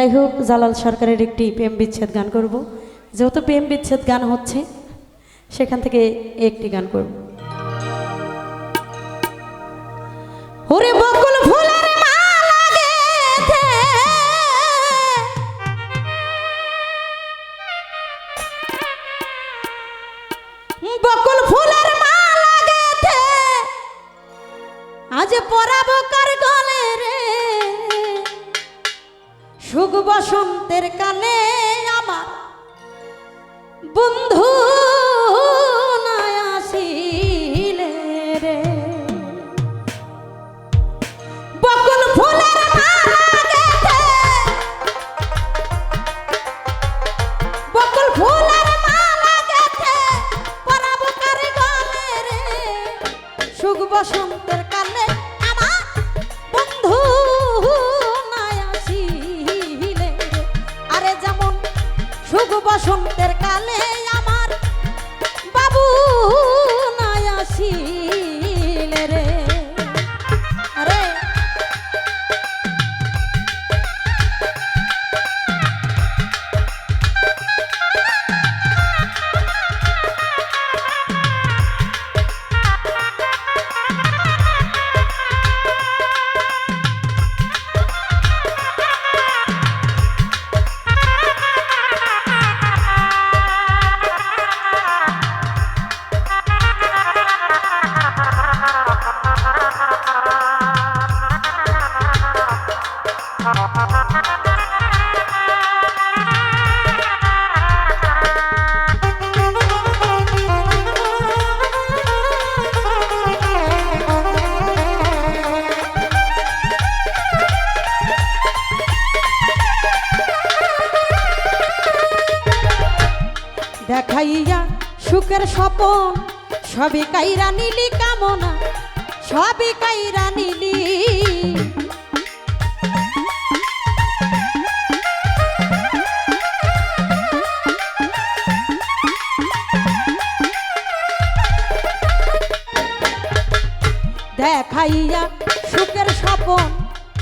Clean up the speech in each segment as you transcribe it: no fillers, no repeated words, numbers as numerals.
যাই হোক, জালাল সরকারের একটি প্রেম বিচ্ছেদ গান করব। যেহেতু প্রেম বিচ্ছেদ গান হচ্ছে, সেখান থেকে একটি গান করব। ওরে বকুল ফুলের মালা গেথে, বকুল ফুলের মালা গেথে আজ পরাবো কার গলে রে, সুখ বসন্তের কালে আমার বন্ধু নাই আসিলে রে। বকুল ফুলের মালা গেথে, বকুল ফুলের মালা গেথে পরাবো কার গলে রে, সুখ বসন্তের কালে আমার বন্ধু নাই আসিলে রে। আরে যেমন সুখ বসন্তের কালে আমার বাবু নাই আসিলে রে। আরে দেখাইয়া সুখের স্বপন সবই কাইরা নিলি কামনা, সবই কাইরা নিলি। দেখাইয়া সুখের স্বপন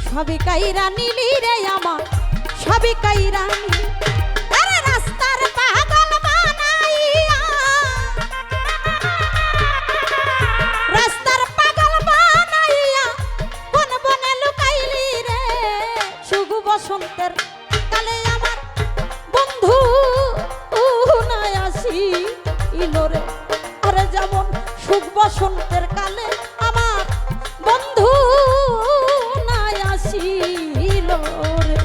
সবই কাইরা নিলি রে আমার, সবই কাইরা নিলি। আরে রাস্তার পাগল বানাইয়া, রাস্তার পাগল বানাইয়া কোন বনে লুকাইলি রে, সুখ বসন্তের কালে আমার বন্ধু নাই আসিল রে। আরে যেমন সুখ বসন্তের কালে আমার বন্ধু নাই আসিল রে।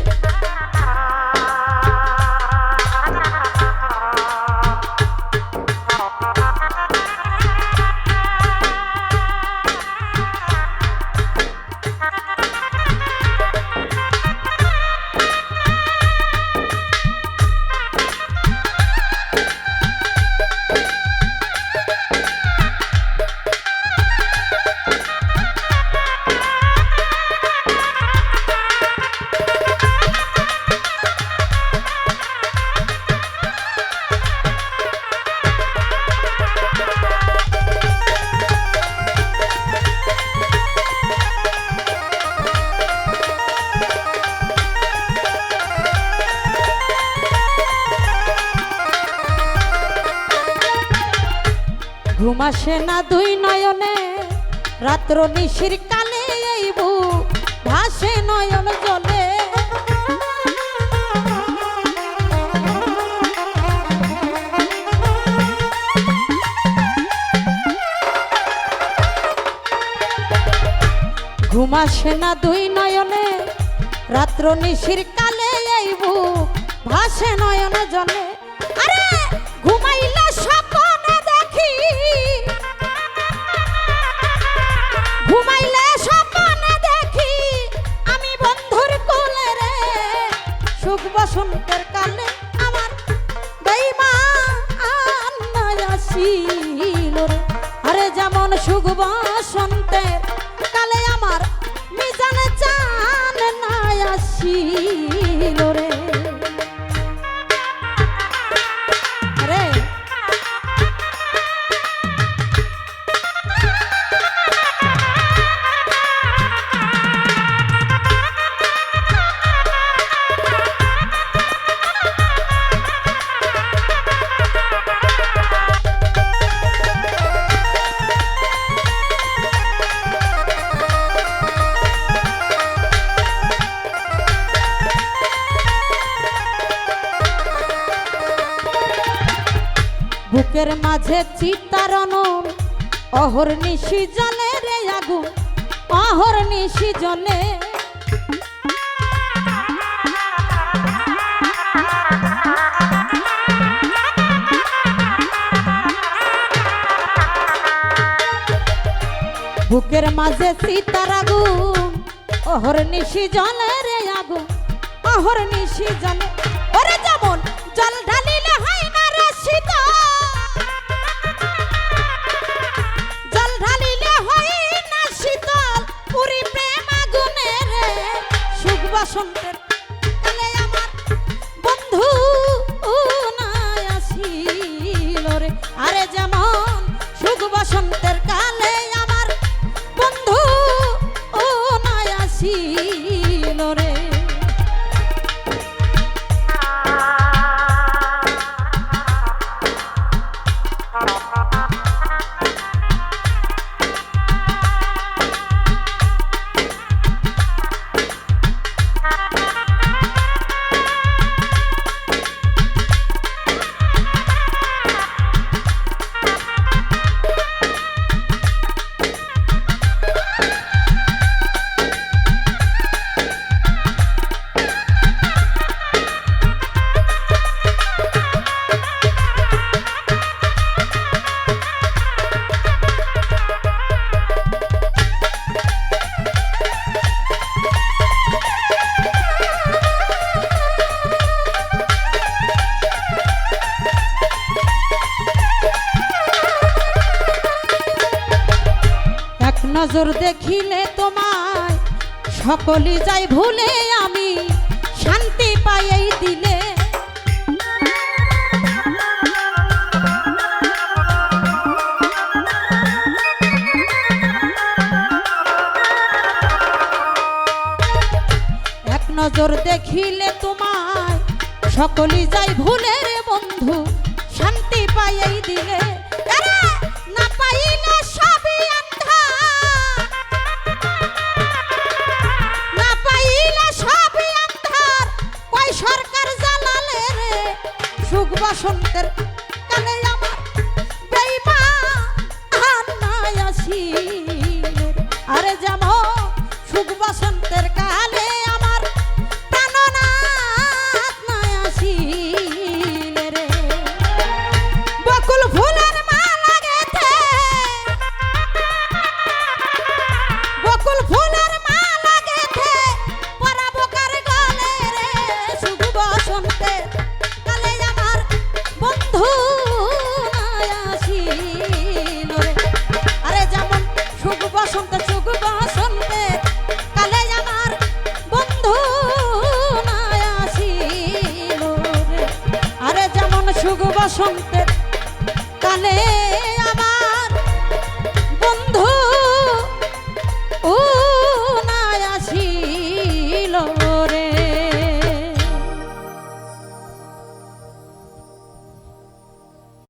ঘুম আসে না দুই নয়নে, রাত্র নিশির কালে এই বুক ভাসে নয়ন জলে। ঘুম আসে না দুই নয়নে, রাত্র নিশির কালে এই বুক ভাসে নয়ন জলে। আরে ঘুমাইলে স্বপ্নে দেখি, ঘুমাইলে স্বপ্নে দেখি আমি বন্ধুর কোলে রে, সুখ বসন্তের কালে আমার বেঈমান নাই আসিল রে। আরে যেমন সুখ বসন্তের কালে আমার মিজান চান নাই আসিল রে। আরে বুকের মাঝে চিতারণ অহর নিশি জলে রে আগুন অহর নিশি জলে বুকের মাঝে সীতার আগুন অহর নিশি জলে রে আগুন অহর নিশি জলে ওরে যেমন জল ঢালিলে হয় না রে শীতল জল ঢালিলে হয় না শীতল পুরি প্রেম আগুনে রে সুখ বসন্তের কালে আমার বন্ধু নাই আসিল রে আরে যেমন সুখ বসন্তের কালে আমার বন্ধু নাই আসিল রে নজর দেখিলে তোমায় সকলি যাই ভুলে আমি শান্তি পাই এই দিলে এক নজর দেখিলে তোমায় সকলি যাই ভুলে রে বন্ধু শান্তি পাই এই দিলে না পাইলে সবই সরকার জ্বালালে রে সুখ বসন্তের কালে আমার বেঈমান নাই আসিল আরে যেমন সুখ বসন্তের কালে আমার প্রাণনাথ নাই আসিল রে বকুল ফুলের মালা গেথে বকুল ফুলের মালা গেথে পরাবো কার গলে রে সুখ বসন্তের কালে আমার বন্ধু নাই আসিল রে আরে যেমন সুখ বসন্তের কালে আমার বন্ধু নাই আসিল রে আরে যেমন সুখ বসন্তের